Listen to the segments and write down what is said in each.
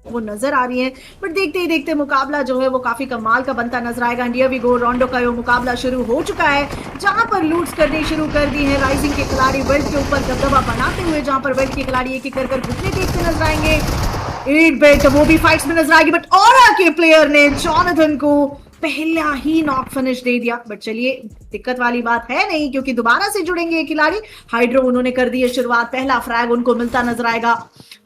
वो नजर आ रही है, बट देखते ही देखते मुकाबला जो है वो काफी कमाल का बनता नजर आएगा। इंडिया वी गो, रोंडो का ये मुकाबला शुरू हो चुका है, जहां पर लूट्स करनी शुरू कर दी है राइजिंग के खिलाड़ी बेल्ट के ऊपर दबदबा बनाते हुए, जहां पर बेल्ट के खिलाड़ी एक एक कर घुटने देखते नजर आएंगे। 8 बेल्ट वो भी फाइट्स में नजर आएगी, बट ऑरा के प्लेयर ने जॉनथन को पहला ही नॉक फिनिश दे दिया। बट चलिए, दिक्कत वाली बात है नहीं, क्योंकि दोबारा से जुड़ेंगे ये खिलाड़ी। हाइड्रो उन्होंने कर दी है शुरुआत, पहला फ्रैग उनको मिलता नजर आएगा।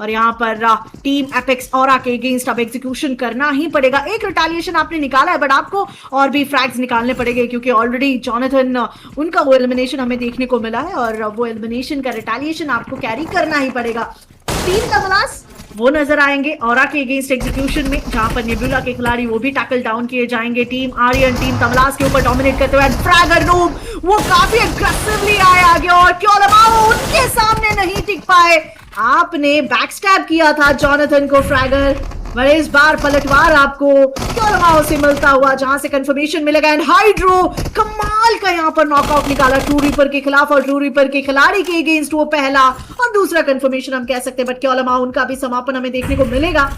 और यहाँ पर टीम एपेक्स ऑरा के अगेंस्ट अब एग्जीक्यूशन करना ही पड़ेगा। एक रिटालिएशन आपने निकाला है, बट आपको और भी फ्रैग्स निकालने पड़ेंगे, क्योंकि ऑलरेडी जॉनथन उनका वो एलिमिनेशन हमें देखने को मिला है, और वो एलिमिनेशन का रिटालिएशन आपको कैरी करना ही पड़ेगा। टीम तमलास वो नजर आएंगे ऑरा के अगेंस्ट एग्जीक्यूशन में, जहां पर नेबुला के खिलाड़ी वो भी टैकल डाउन किए जाएंगे। टीम आर्यन टीम तमलास के ऊपर डोमिनेट करते हुए फ्रैगर नूब वो काफी अग्रेसिवली आए आगे, और क्यों लमाओ उनके सामने नहीं टिक पाए। आपने बैकस्टैब किया था जॉनथन को फ्रैगर, पर इस बार पलटवार आपको क्यों से मिलता हुआ, जहां से कंफर्मेशन मिलेगा। एंड हाइड्रो कमाल का यहां पर नॉकआउट निकाला ट्रू रीपर के खिलाफ, और ट्रू रीपर के खिलाड़ी के अगेंस्ट वो पहला और दूसरा कंफर्मेशन हम कह सकते हैं। बट क्यों उनका भी समापन हमें देखने को मिलेगा,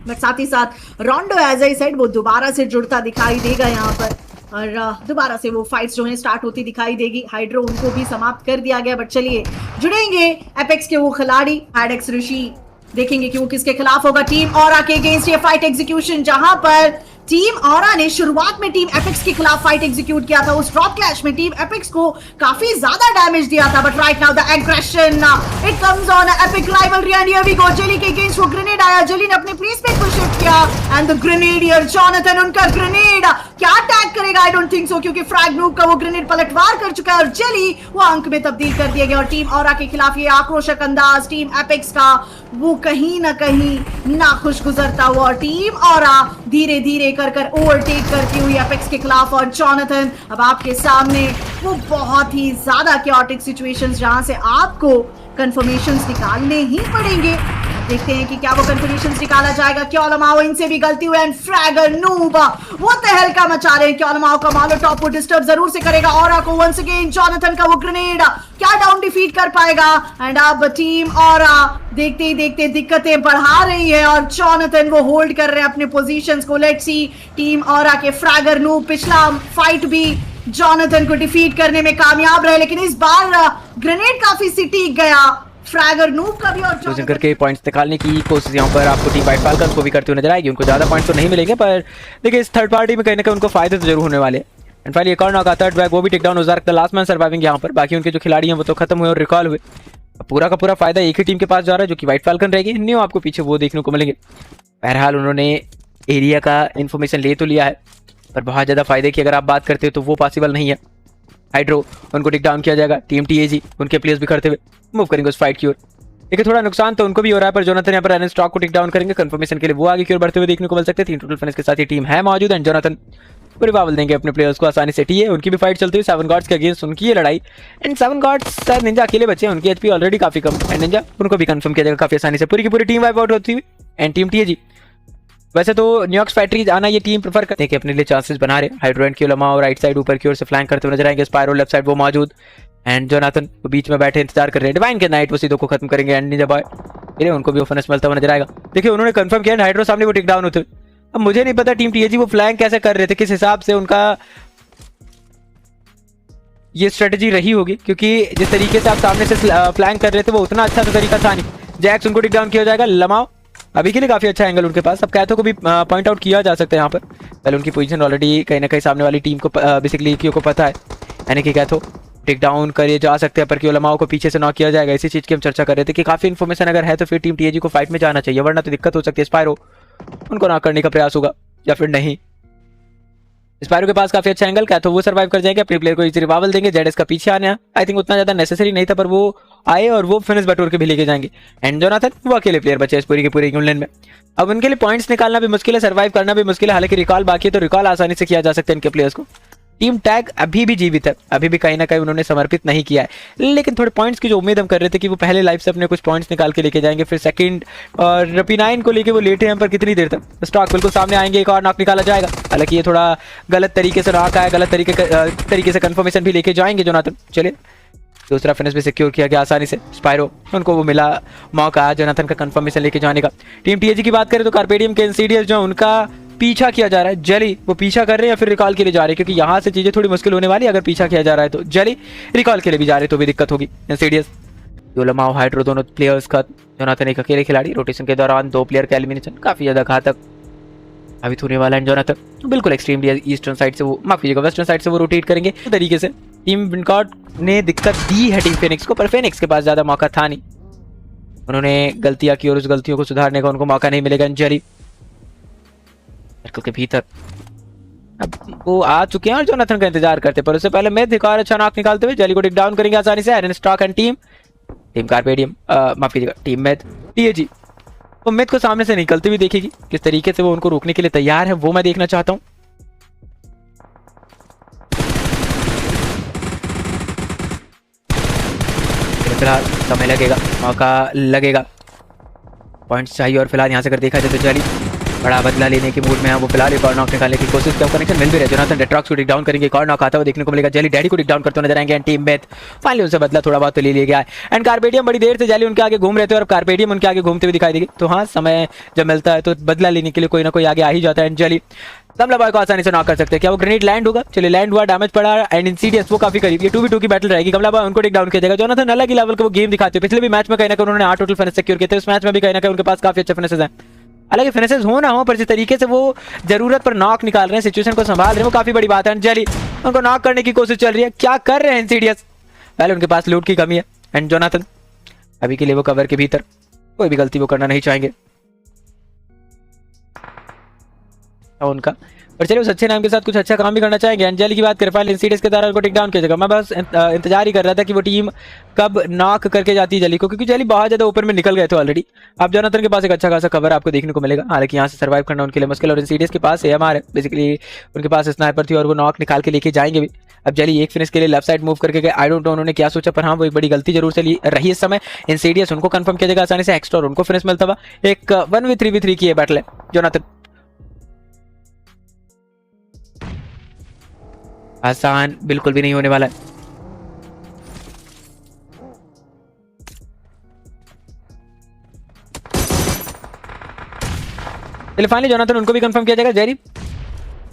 बट साथ ही साथ रोंडो एज आई सेड वो दोबारा से जुड़ता दिखाई देगा यहाँ पर, और दोबारा से वो फाइट्स जो है स्टार्ट होती दिखाई देगी। हाइड्रो उनको भी समाप्त कर दिया गया, बट चलिए जुड़ेंगे एपेक्स के वो खिलाड़ी हैडेक्स ऋषि, देखेंगे कि वो किसके खिलाफ होगा। टीम ऑरा के अगेंस्ट ये फाइट एग्जीक्यूशन, जहां पर टीम ऑरा ने शुरुआत में टीम एपेक्स के खिलाफ फाइट एग्जीक्यूट किया था। उस ड्रॉप क्लैश में टीम एपेक्स को काफी ज्यादा डैमेज दिया था, but right now the aggression it comes on epic rivalry. And here we go, Jelly के अगेंस्ट वो ग्रेनेड आया, जेली ने अपने प्लेसमेंट को शिफ्ट किया, एंड द ग्रेनेडियर जॉनथन उनका ग्रेनेड क्या अटैक करेगा, आई डोंट थिंक सो, क्योंकि फ्रैग नूब का वो ग्रेनेड पलटवार कर चुका है, और जेली वो अंक में तब्दील कर दिया गया। और टीम ऑरा के खिलाफ ये आक्रोशक अंदाज टीम एपेक्स का वो कहीं ना कहीं नाखुश गुजरता हुआ, और टीम ऑरा धीरे धीरे कर ओवरटेक करती हुई एपेक्स के खिलाफ। और जॉनथन अब आपके सामने वो बहुत ही ज्यादा क्योटिक सिचुएशंस, जहां से आपको कंफर्मेशंस निकालने ही पड़ेंगे। देखते हैं कि क्या वो कंफर्मेशंस निकाला जाएगा। क्योलमाओ इनसे भी गलती हुई, एंड फ्रैगर नूब वो तहलका मचा रहे हैं। क्योलमाओ का मालो टॉप को डिस्टर्ब जरूर से करेगा ऑरा को। वंस अगेन जॉनथन का वो ग्रेनेड क्या डाउन डिफीट कर पाएगा, एंड अब टीम ऑरा देखते ही देखते दिक्कतें बढ़ा रही है, और जॉनथन वो होल्ड कर रहे हैं अपने पोजीशंस को। लेट्स सी टीम ऑरा के फ्रैगर नूब पिछला फाइट भी जॉनथन को डिफीट करने में कामयाब रहे, लेकिन इस बार ग्रेनेड काफी सिटीक गया फ्रैगर नूब का भी, और जॉनथन करके पॉइंट्स निकालने की कोशिश यहाँ पर आपको टीम वाइट फाल्कन्स को भी करते हुए नजर आएगी। उनको ज्यादा पॉइंट्स तो नहीं मिलेंगे, पर देखिए इस थर्ड पार्टी में कहीं ना कहीं उनको फायदे तो जरूर होने वाले हैं। एंड फाइनली एक और नॉक आता है, थर्ड बैक वो भी टेक डाउन, उजार्क द लास्ट मैन सर्वाइविंग यहाँ पर। बाकी उनके जो खिलाड़ी हैं वो तो खत्म हुए और रिकॉल हुए। पूरा का पूरा फायदा एक ही टीम के पास जा रहा है, जो कि व्हाइट फाल्कन रहेगी। न्यू आपको पीछे वो देखने को मिलेंगे। बहरहाल उन्होंने एरिया का इन्फॉर्मेशन ले तो लिया है, पर बहुत ज़्यादा फायदे की अगर आप बात करते हो तो वो पॉसिबल नहीं है। हाइड्रो उनको टेक डाउन किया जाएगा, टीम टीएजी उनके प्लेयर्स भी करते हुए मूव करेंगे उस फाइट की ओर। देखिए थोड़ा नुकसान तो उनको भी हो रहा है, पर जोनाथन यहाँ पर एनएन स्टॉक को टेक डाउन करेंगे। कंफर्मेशन के लिए वो आगे की ओर बढ़ते हुए देखने को मिल सकते हैं। 3 टोटल फिनिश के साथ ही टीम है मौजूद, एंड जोनाथन पूरे बावल देंगे अपने प्लेयर्स को आसानी से। टी है उनकी भी फाइट चलती हुई 7 गॉड्स के अगेंस्ट उनकी ये लड़ाई, एंड 7 गॉड्स शायद निंजा अकेले बचे हैं, उनकी एचपी ऑलरेडी काफी कम, एंड निंजा उनको भी कंफर्म किया जाएगा काफी आसानी से। पूरी की पूरी टीम वाइप आउट होती हुई, एंड टीम टीएजी वैसे तो न्यूयॉर्क फैक्ट्रीज आना ये टीम प्रेफर करते हैं कि अपने लिए चांसेस बना रहे। हाइड्रो एंड क्योलमा और राइट साइड ऊपर की ओर से फ्लैंक करते हुए नजर आएंगे। स्पायरो लेफ्ट साइड वो मौजूद, एंड जोनाथन बीच में बैठे इंतजार कर रहे हैं। डिवाइन के नाइट वो सीधो को खत्म करेंगे, एंड निंजा बॉय ये उनको भी ओफनेस मिलता हुआ नजर आएगा। देखिए उन्होंने कंफर्म किया हाइड्रो सामने वो टेक डाउन होते। अब मुझे नहीं पता टीम टीएजी वो फ्लैंक कैसे कर रहे थे, किस हिसाब से उनका ये स्ट्रेटजी रही होगी, क्योंकि जिस तरीके से आप सामने से फ्लैंक कर रहे थे वो उतना अच्छा तो तरीका था नहीं। जैक्स उनको टेक डाउन किया जाएगा। लमाओ अभी के लिए काफी अच्छा एंगल उनके पास, अब कैथो को भी पॉइंट आउट किया जा सकता है यहाँ पर। पहले उनकी पोजीशन ऑलरेडी कहीं ना कहीं सामने वाली टीम को बेसिकली क्यों को पता है, यानी कि कैथो टेक डाउन करिए जा सकते हैं, पर क्यों लमाओ को पीछे से नॉक किया जाएगा। इसी चीज की हम चर्चा कर रहे थे कि काफी इन्फॉर्मेशन अगर है तो फिर टीम टीएजी को फाइट में जाना चाहिए, वरना तो दिक्कत हो सकती है। स्पायरो उनको नॉक करने का प्रयास होगा या फिर नहीं। स्पायरो के पास काफी अच्छा एंगल, कैथो वो सर्वाइव कर जाएंगे, अपने प्लेयर को इजी रिवाइवल देंगे। जेडएस का पीछे आने आई थिंक उतना ज्यादा नेसेसरी नहीं था, पर वो आए और वो फिनिश बटोर के भी लेके जाएंगे। एंड जोनाथन वो अकेले प्लेयर बचे इस पूरी के पूरे यूनियन में। अब उनके लिए पॉइंट्स निकालना भी मुश्किल है, सर्वाइव करना भी मुश्किल है। हालांकि रिकॉल बाकी है, तो रिकॉल आसानी से किया जा सकता है इनके प्लेयर्स को। टीम टैग अभी भी जीवित है, अभी भी कहीं ना कहीं उन्होंने समर्पित नहीं किया है, लेकिन थोड़े पॉइंट्स की जो उम्मीद हम कर रहे थे कि वो पहले लाइफ से अपने कुछ पॉइंट्स निकाल के लेके जाएंगे, फिर सेकंड और रपी9 को लेके वो लेटे हैं, पर कितनी देर तक स्टॉक बिल्कुल सामने आएंगे। एक और नॉक निकाला जाएगा, हालांकि ये थोड़ा गलत तरीके से नॉक आया, गलत तरीके से कंफर्मेशन भी लेके जाएंगे जोनाथन। चलिए दूसरा फिनिश भी सिक्योर किया गया आसानी से। स्पाइरो उनको वो मिला मौका जोनाथन का कंफर्मेशन लेके जाने का। टीम टीएजी की बात करें तो कार्पेडियम के इंसीडियस जो उनका पीछा किया जा रहा है। जली वो पीछा कर रहे हैं या फिर रिकॉल के लिए जा रहे हैं, क्योंकि यहाँ से चीजें थोड़ी मुश्किल होने वाली है। अगर पीछा किया जा रहा है तो जली, रिकॉल के लिए भी जा रहे हैं तो भी दिक्कत होगी। इंसीडियस योलमाओ हाइड्रो दोनों प्लेयर्स का, जोनाथन एक अकेले खिलाड़ी। रोटेशन के दौरान 2 प्लेयर का एलिमिनेशन काफी ज्यादा घातक साबित होने वाला है। जोनाथन बिल्कुल एक्सट्रीमली ईस्टर्न साइड से वो, माफ कीजिएगा वेस्टर्न साइड से वो रोटेट करेंगे तरीके से। टीम विनकॉर्ड ने दिक्कत दी है टीम फेनिक्स को, पर फेनिक्स के पास ज्यादा मौका था नहीं। उन्होंने गलतियां की और उस गलतियों को सुधारने का उनको मौका नहीं मिलेगा। अंजली सर्कल के भीतर अब वो आ चुके हैं और जोनाथन का इंतजार करते, पर उससे पहले मिथ एक और अच्छा नॉक निकालते हुए जली को टेक डाउन करेंगे आसानी से। आयरन स्टॉक एंड टीम कार्पेडियम, माफ कीजिएगा टीम मिथ टीएजी, वो मिथ को सामने से निकलते हुए देखेगी। किस तरीके से वो उनको रोकने के लिए तैयार है वो मैं देखना चाहता हूँ। फिलहाल समय लगेगा, मौका लगेगा, पॉइंट्स चाहिए। और फिलहाल यहाँ से अगर देखा जाए तो जली बड़ा बदला लेने के मूड में है। वो फिलहाल एक और नॉक निकालने की कोशिश किया, कनेक्शन मिल भी रहा है। जोनाथन डेट्रॉक्स को टेक डाउन करेंगे, एक और नॉक आता हुआ देखने को मिलेगा। जली डैडी को टेक डाउन करते हुए नजर आएंगे एंड टीम में फाइनली उनसे बदला थोड़ा बहुत तो ले लिया गया है। एंड कार्पेडियम बड़ी देर से जली उनके आगे घूम रहे थे और कार्पेडियम उनके आगे घूमते हुए दिखाई देगी। तो हाँ, समय जब मिलता है तो बदला लेने के लिए कोई ना कोई आगे आ ही जाता है। एंड जली कमला बॉय को आसानी से नॉक कर सकते हैं। क्या वो ग्रेनेड लैंड होगा? चलिए लैंड हुआ, डैमेज पड़ा एंड इंसीडियस वो काफी करीब। ये 2v2 की बैटल रहेगी। कमला बॉय उनको टेक डाउन किया जाएगा। जोनाथन अलग ही लेवल का वो गेम दिखाते हैं। पिछले भी मैच में कहीं ना कहीं उन्होंने 8 टोटल फिनिश सिक्योर किए थे। उस मैच में भी कहीं ना कहीं उनके पास काफी अच्छे फिनिशेस हैं। हालांकि फिनिशेस हो ना हो, पर जिस तरीके से वो जरूरत पर नॉक निकाल रहे हैं, सिचुएशन को संभाल रहे हैं, वो काफी बड़ी बात है। अंजलि उनको नॉक करने की कोशिश चल रही है। क्या कर रहे हैं इंसीडियस? पहले उनके पास लूट की कमी है एंड जोनाथन अभी के लिए वो कवर के भीतर, कोई भी गलती वो करना नहीं चाहेंगे उनका। पर चलिए उस अच्छे नाम के साथ कुछ अच्छा काम भी करना चाहेंगे। अंजलि की बात करें, फाइनल इंसीडियस के द्वारा उनको टेक डाउन किया जाएगा। मैं बस इंतजार ही कर रहा था कि वो टीम कब नॉक करके जाती है जली को, क्योंकि जली बहुत ज्यादा ऊपर में निकल गए थे ऑलरेडी। अब जोनाथन के पास एक अच्छा खासा कवर आपको देखने को मिलेगा। हालांकि यहाँ से सर्वाइव करना उनके लिए मुश्किल, और इंसीडियस के पास AMR है। बेसिकली उनके पास स्नाइपर थी और वो नॉक निकाल के लेके जाएंगे भी। अब जली एक फिनिश के लिए लेफ्ट साइड मूव करके गए। आई डोंट नो उन्होंने क्या सोचा, पर हाँ वो एक बड़ी गलती जरूर से रही इस समय। इंसीडियस उनको कंफर्म किया जाएगा आसानी से, एक्स्ट्रा उनको फिनिश मिलता हुआ। एक 1v3v3 की बैटल है। जोनाथन आसान बिल्कुल भी नहीं होने वाला है। चलिए फाइनली जोनाथन उनको भी कंफर्म किया जाएगा। जेरी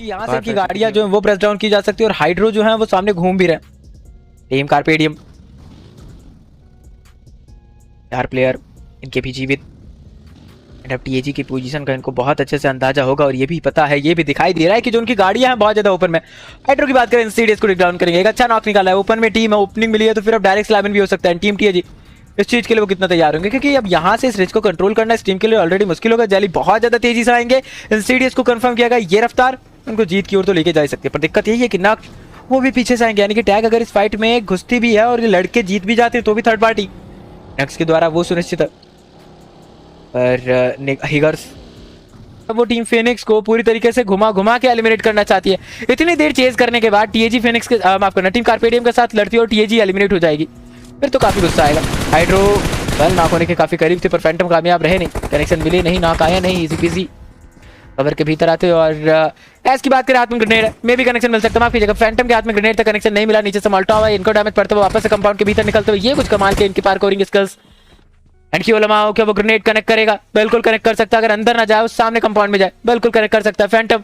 यहां से की गाड़ियां जो है वो प्रेस डाउन की जा सकती है और हाइड्रो जो है वो सामने घूम भी रहे हैं। टीम कार्पेडियम 4 प्लेयर इनके भी जीवित। अब टीएजी की पोजीशन का इनको बहुत अच्छे से अंदाजा होगा और ये भी पता है, ये भी दिखाई दे रहा है कि जो उनकी गाड़ियां हैं बहुत ज्यादा ओपन में। हाइड्रो की बात करें, इंसीडियस को टेक डाउन करेंगे। एक अच्छा नॉक निकाला है। ओपन में टीम है, ओपनिंग मिली है तो फिर अब डायरेक्ट स्लैमन भी हो सकता है। टीम टीएजी इस चीज के लिए वो कितना तैयार होंगे, क्योंकि अब यहाँ से इस रिच को कंट्रोल करना इस टीम के लिए ऑलरेडी मुश्किल होगा। जली बहुत ज्यादा तेजी से आएंगे। इंसीडियस को कंफर्म किया गया। ये रफ्तार उनको जीत की ओर तो लेके जा सकते हैं, पर दिक्कत यही है कि नॉक वो भी पीछे से आएंगे। यानी कि टैग अगर इस फाइट में घुसती भी है और ये लड़के जीत भी जाते हैं तो भी थर्ड पार्टी नेक्स्ट के द्वारा वो सुनिश्चित है। पर हिगर्स वो टीम फेनिक्स को पूरी तरीके से घुमा घुमा के एलिमिनेट करना चाहती है। इतनी देर चेज करने के बाद टीएजी फेनिक्स के माफ करना टीम कार्पेडियम के साथ लड़ती है और टीएजी एलिमिनेट हो जाएगी, फिर तो काफी गुस्सा आएगा। हाइड्रो वेल नॉक होने के काफी करीब थे, पर फैंटम कामयाब रहे नहीं। कनेक्शन मिले नहीं, नॉक आया नहीं, इजी पीजी कवर के भीतर आते। और एस की बात करें, हाथ में ग्रेनेड है, मे भी कनेक्शन मिल सकता है। माफ कीजिएगा, फैंटम के हाथ में ग्रेनेड था, कनेक्शन नहीं मिला। नीचे से मल्टा हुआ, इनको डैमेज पड़ता हुआ वापस से कंपाउंड के भीतर निकलते हुए। ये कुछ कमाल के इनकी पार्कोरिंग स्किल्स। एंड क्योलमाओ क्या वो ग्रेनेड कनेक्ट करेगा? बिल्कुल कनेक्ट कर सकता है। अगर अंदर ना जाए, उस सामने कंपाउंड में जाए, बिल्कुल कनेक्ट कर सकता है। फैंटम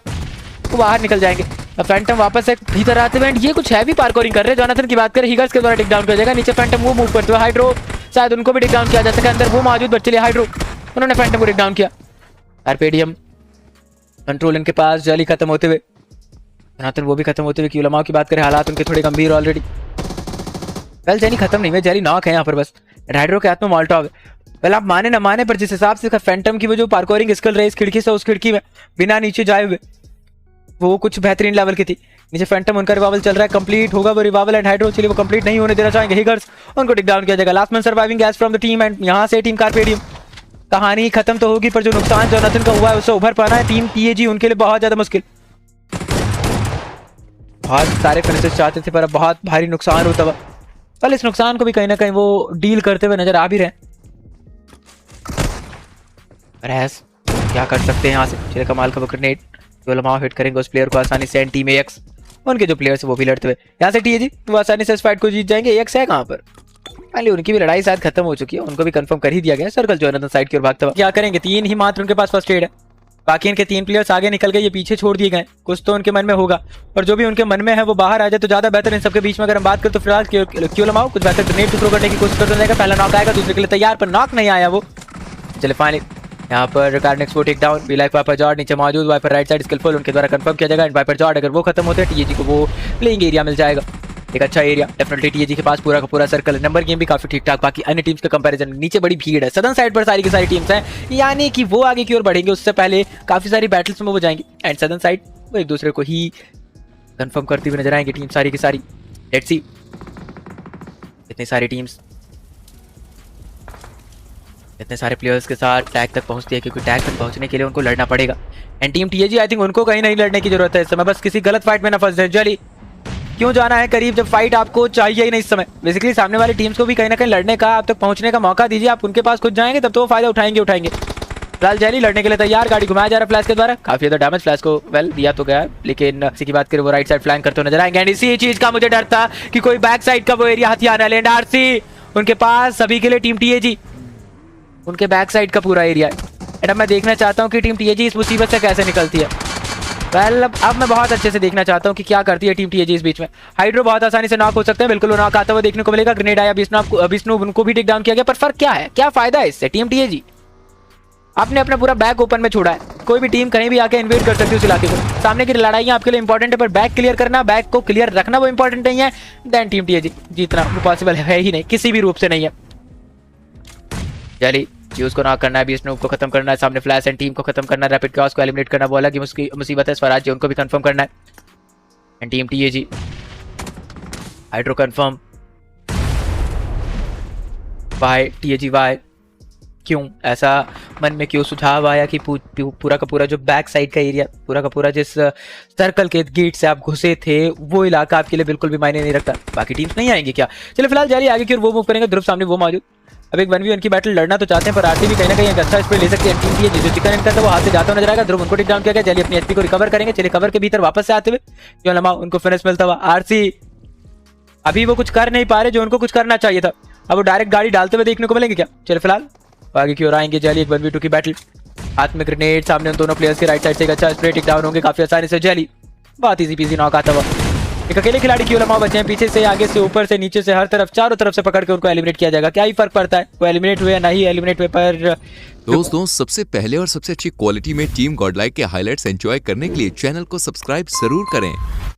वो बाहर निकल जाएंगे। अब फैंटम वापस से भीतर आते हुए ये कुछ हैवी पार्कोरिंग कर रहे हैं। जोनाथन की बात करें, हिगर्स के द्वारा टेक डाउन किया जाएगा। नीचे फैंटम वो मूव करते हुए। हाइड्रो शायद उनको भी टेक डाउन किया जा सके। अंदर वो मौजूद बच्चे हाइड्रो, उन्होंने फैंटम को टेक डाउन किया। कार्पेडियम कंट्रोल इनके पास। जली खत्म होते हुए, जोनाथन वो भी खत्म होते हुए। क्योलमाओ की बात करें, हालात उनके थोड़े गंभीर ऑलरेडी। वेल जली खत्म नहीं है, जली नॉक है यहाँ पर बस। हाइड्रो के हाथ में मॉल्टोव है। वेल आप माने ना माने, पर जिस हिसाब से फैंटम की वो जो पार्कोरिंग स्किल रही इस खिड़की से उस खिड़की में बिना नीचे जाए हुए, वो कुछ बेहतरीन लेवल की थी। नीचे फैंटम उनका रिवाइवल चल रहा है, कंप्लीट होगा वो रिवाइवल। एंड हाइड्रो चलिए वो कंप्लीट नहीं होने देना चाहेंगे। हिगर्स उनको टेक डाउन किया जाएगा। Last man surviving gas from the team. And यहाँ से टीम कार्पेडियम कहानी खत्म तो होगी, पर जो नुकसान जोनाथन का हुआ है उससे उभर पाना है टीम टीएजी उनके लिए बहुत ज्यादा मुश्किल। बहुत सारे फिनिशेस चाहते थे, पर अब बहुत भारी नुकसान होता हुआ। कल इस नुकसान को भी कहीं ना कहीं वो डील करते हुए नजर आ भी रहे। रेस क्या कर सकते हैं यहाँ से? चलिए कमाल का वो ग्रेनेड जो लमाओ हिट करेंगे उस प्लेयर को आसानी से। टीम AX उनके जो प्लेयर्स वो भी लड़ते हुए यहाँ से टीएजी वो आसानी से इस फाइट को जीत जाएंगे। AX है कहाँ पर? फाइनली उनकी भी लड़ाई शायद खत्म हो चुकी है, उनको भी कंफर्म कर ही दिया गया है। सर्कल जो है साइड की ओर भागता हुआ, क्या करेंगे, 3 ही मात्र उनके पास फर्स्ट एड है, बाकी इनके 3 प्लेयर्स आगे निकल गए, ये पीछे छोड़ दिए गए। कुछ तो उनके मन में होगा, और जो भी उनके मन में है वो बाहर आ जाए तो ज्यादा बेहतर। इन सबके बीच में अगर हम बात करें तो फिलहाल क्यों लमाओ कुछ बेहतर ग्रेनेड थ्रो करने की कोशिश करते रहेगा। पहला नॉक आएगा, दूसरे के लिए तैयार, पर नॉक नहीं आया वो। चले फाइनली यहाँ पर कार्ड नेक्स्ट टेक डाउन, बी लाइफ वाइपर जॉर्ड नीचे मौजूद, वाइपर राइट साइड स्किलफुल उनके द्वारा कंफर्म किया जाएगा। एंड वाइपर जॉर्ड अगर वो खत्म होते हैं टीएजी को वो प्लेइंग एरिया मिल जाएगा, एक अच्छा एरिया डेफिनेटली टीएजी के पास पूरा का पूरा सर्कल है। नंबर गेम भी काफी ठीक ठाक, बाकी अन्य टीम्स के कंपैरिजन में नीचे बड़ी भीड़ है। सदर्न साइड पर सारी की सारी टीम्स हैं, यानी कि वो आगे की ओर बढ़ेंगे उससे पहले काफी सारी बैटल्स में वो जाएंगे। एंड सदर्न साइड वो एक दूसरे को ही कंफर्म करती हुई नजर आएंगे टीम सारी की सारी। लेट्स सी इतनी सारी टीम्स इतने सारे प्लेयर्स के साथ टैग तक पहुंचती है, क्योंकि टैग तक पहुंचने के लिए उनको लड़ना पड़ेगा। And team TAG I think उनको कहीं नहीं लड़ने की जरूरत है इस समय, बस किसी गलत फाइट में ना फंस जाए। जली क्यों जाना है करीब जब फाइट आपको चाहिए ही नहीं इस समय। बेसिकली सामने वाली टीम्स को भी कहीं ना कहीं लड़ने का आप तक पहुंचने का मौका दीजिए, आप उनके पास खुद जाएंगे तब तो वो फायदा उठाएंगे। फिलहाल जैली लड़ने के लिए तैयार, गाड़ी घुमाया जा रहा है फ्लैश के द्वारा, काफी ज्यादा डैमेज फ्लैश को वेल दिया तो गया है, लेकिन इसी की बात करें वो राइट साइड फ्लैंक करते हुए नजर आएंगे। एंड इसी चीज का मुझे डर था कि कोई बैक साइड का वो एरिया हथियार है। आरसी उनके पास सभी के लिए टीम टीएजी उनके बैक साइड का पूरा एरिया है। एंड अब मैं देखना चाहता हूँ कि टीम टीएजी इस मुसीबत से कैसे निकलती है। वेल अब मैं बहुत अच्छे से देखना चाहता हूँ कि क्या करती है टीम टीएजी इस बीच में। हाइड्रो बहुत आसानी से नॉक हो सकते हैं, बिल्कुल नॉक आता हुआ देखने को मिलेगा। ग्रेनेड आया, विष्णु उनको भी टेक डाउन किया गया, पर फर्क क्या है, क्या फायदा है इससे। टीम टीएजी आपने अपना पूरा बैक ओपन में छोड़ा है, कोई भी टीम कहीं भी आके इन्वेड कर सकती है उस इलाके को। सामने की लड़ाइयां आपके लिए इंपॉर्टेंट है, पर बैक क्लियर करना, बैक को क्लियर रखना वो इंपॉर्टेंट नहीं है। देन टीम टीएजी जीतना वो पॉसिबल है ही नहीं, किसी भी रूप से नहीं है। जली यूज को नॉक करना है, विष्णु को खत्म करना है, सामने फ्लैश एंड टीम को खत्म करना है, रैपिड क्रॉस को एलिमिनेट करना वो अलग ही मुसीबत है। स्वराज जी उनको भी कंफर्म करना है। And team TAG Hydro confirm by TAG Y. क्यों ऐसा मन में क्यों सुझाव आया कि पूरा का पूरा जो बैक साइड का एरिया, पूरा का पूरा जिस सर्कल के गेट से आप घुसे थे वो इलाका आपके लिए बिल्कुल भी मायने नहीं रखता। बाकी टीम्स नहीं आएंगी क्या। चलिए फिलहाल जारी आगे की ओर वो मूव करेंगे, ध्रुव सामने वो मौजूद। अब एक 1v1 की बैटल लड़ना तो चाहते हैं, पर आरती भी कहीं ना कहीं एक अच्छा स्प्रे ले सकती है। टीम की जो चिकन इनका था वो हाथ से जाता हुआ नजर आएगा। ध्रुव उनको टेक डाउन किया गया, जल्दी अपनी एचपी को रिकवर करेंगे। चलिए कवर के भीतर वापस से आते हुए क्यों लमा उनको फिनिश मिलता हुआ। आरसी अभी वो कुछ कर नहीं पा रहे जो उनको कुछ करना चाहिए था, अब वो डायरेक्ट गाड़ी डालते हुए देखने को मिलेंगे क्या। चलिए फिलहाल आगे की ओर आएंगे। जैली एक 1v2 की बैटल, हाथ में ग्रेनेड, सामने उन दोनों प्लेयर्स के राइट साइड से एक अच्छा स्प्रे टेक डाउन होंगे काफी आसानी से। जैली बहुत इजी पीजी नॉक आता हुआ, एक अकेले खिलाड़ी क्यों लमा बचे हैं, पीछे से आगे से ऊपर से नीचे से हर तरफ चारों तरफ से पकड़ के उनको एलिमिनेट किया जाएगा। क्या ही फर्क पड़ता है वो एलिमिनेट हुए या नहीं एलिमिनेट हुए। पर दोस्तों सबसे पहले और सबसे अच्छी क्वालिटी में टीम गॉडलाइक के हाइलाइट्स एंजॉय करने के लिए चैनल को सब्सक्राइब जरूर करें।